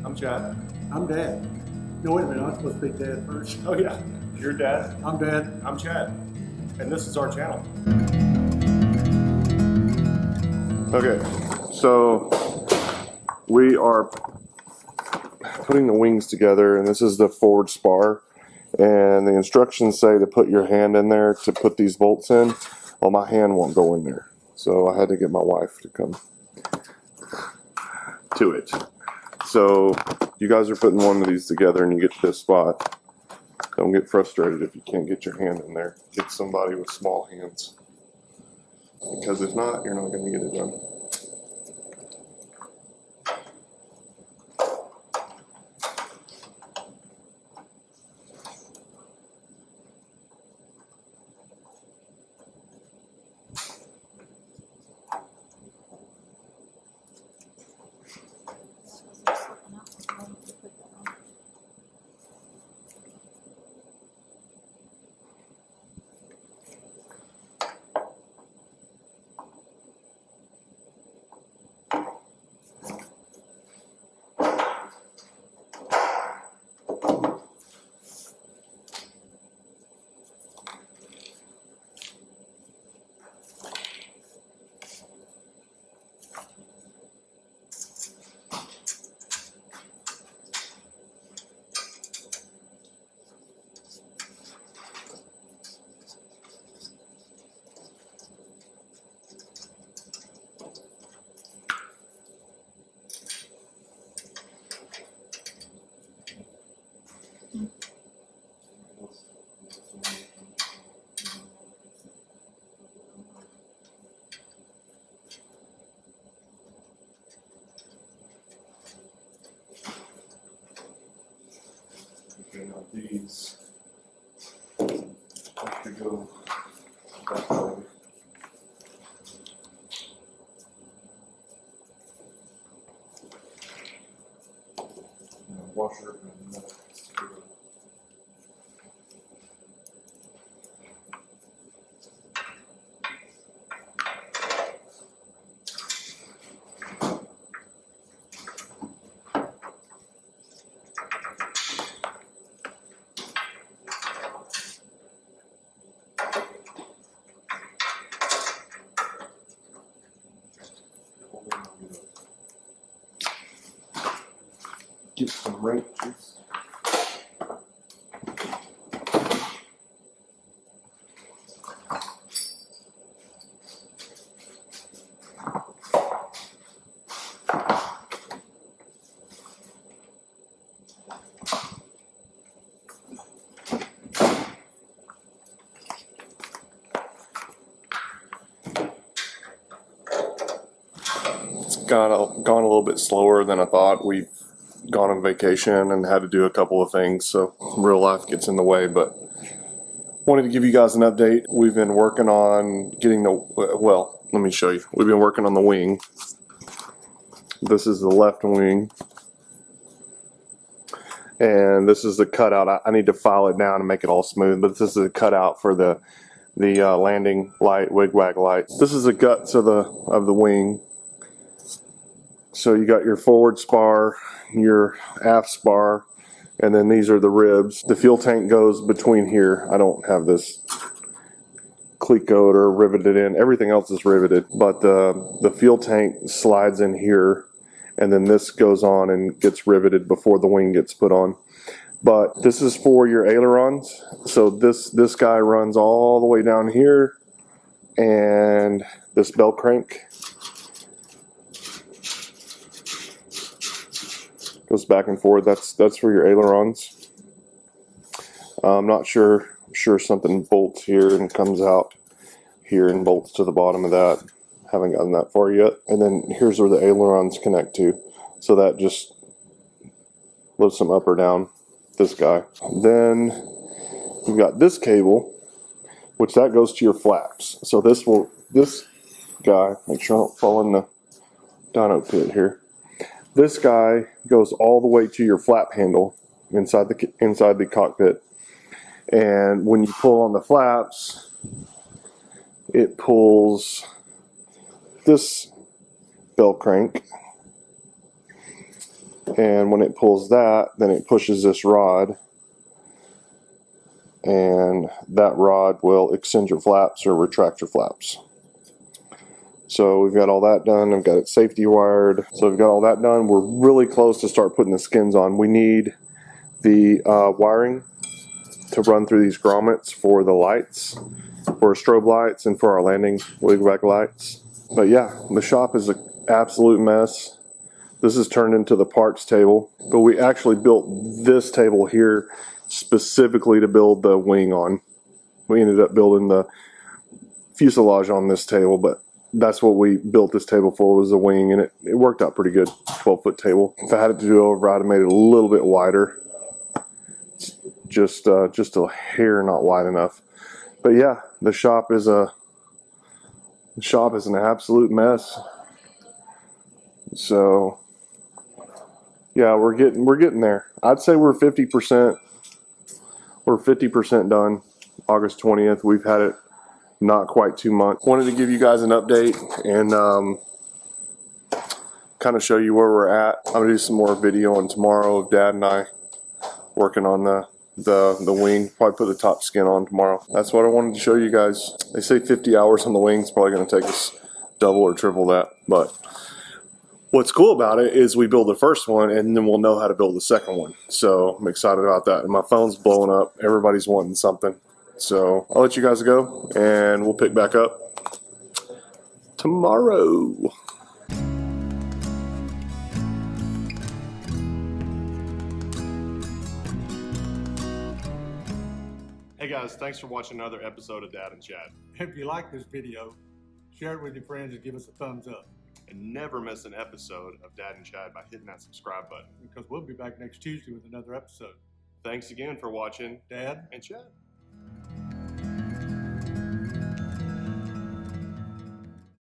I'm Chad. I'm Dad. No, wait a minute, I'm supposed to be Dad first. Oh yeah, you're Dad. I'm Dad. I'm Chad, and this is our channel. Okay, so we are putting the wings together, and this is the forward spar. And the instructions say to put your hand in there to put these bolts in. Well, my hand won't go in there, so I had to get my wife to come to it. So you guys are putting one of these together and you get to this spot. Don't get frustrated if you can't get your hand in there. Get somebody with small hands, because if not, you're not going to get it done. Okay, now these have to go that way. Washer and that has to go. Get some wrenches. It's gone a little bit slower than I thought. We've gone on vacation and had to do a couple of things, so real life gets in the way, but wanted to give you guys an update. We've been working on getting well, let me show you. We've been working on the wing. This is the left wing, and this is the cutout. I need to file it down and make it all smooth, but this is a cutout for the landing light, wig-wag light. This is the guts of the wing. So you got your forward spar, your aft spar, and then these are the ribs. The fuel tank goes between here. I don't have this clecoed or riveted in. Everything else is riveted, but the fuel tank slides in here, and then this goes on and gets riveted before the wing gets put on. But this is for your ailerons. So this guy runs all the way down here, and this bell crank goes back and forth. That's for your ailerons. I'm not sure. I'm sure something bolts here and comes out here and bolts to the bottom of that. Haven't gotten that far yet. And then here's where the ailerons connect to. So that just lifts them up or down. This guy. Then you've got this cable, which that goes to your flaps. So this guy, make sure I don't fall in the dyno pit here. This guy goes all the way to your flap handle inside the cockpit, and when you pull on the flaps, it pulls this bell crank And when it pulls that, then it pushes this rod, and that rod will extend your flaps or retract your flaps. So we've got all that done. I've got it safety wired. So we've got all that done. We're really close to start putting the skins on. We need the wiring to run through these grommets for the lights, for strobe lights, and for our landing wig back lights. But yeah, the shop is an absolute mess. This has turned into the parts table, but we actually built this table here specifically to build the wing on. We ended up building the fuselage on this table, but that's what we built this table for, was the wing, and it worked out pretty good. 12-foot table. If I had it to do over, I'd have made it a little bit wider. It's just a hair not wide enough. But yeah, the shop is an absolute mess. So yeah, we're getting there. I'd say we're 50%. We're 50% done. August 20th. We've had it not quite 2 months. Wanted to give you guys an update and kind of show you where we're at. I'm gonna do some more video on tomorrow of Dad and I working on the wing. Probably put the top skin on tomorrow. That's what I wanted to show you guys. They say 50 hours on the wing. It's probably gonna take us double or triple that. But what's cool about it is we build the first one and then we'll know how to build the second one. So I'm excited about that. And my phone's blowing up. Everybody's wanting something. So I'll let you guys go and we'll pick back up tomorrow. Hey guys, thanks for watching another episode of Dad and Chad. If you like this video, share it with your friends and give us a thumbs up, And never miss an episode of Dad and Chad by hitting that subscribe button. because we'll be back next Tuesday with another episode. Thanks again for watching Dad? and Chad.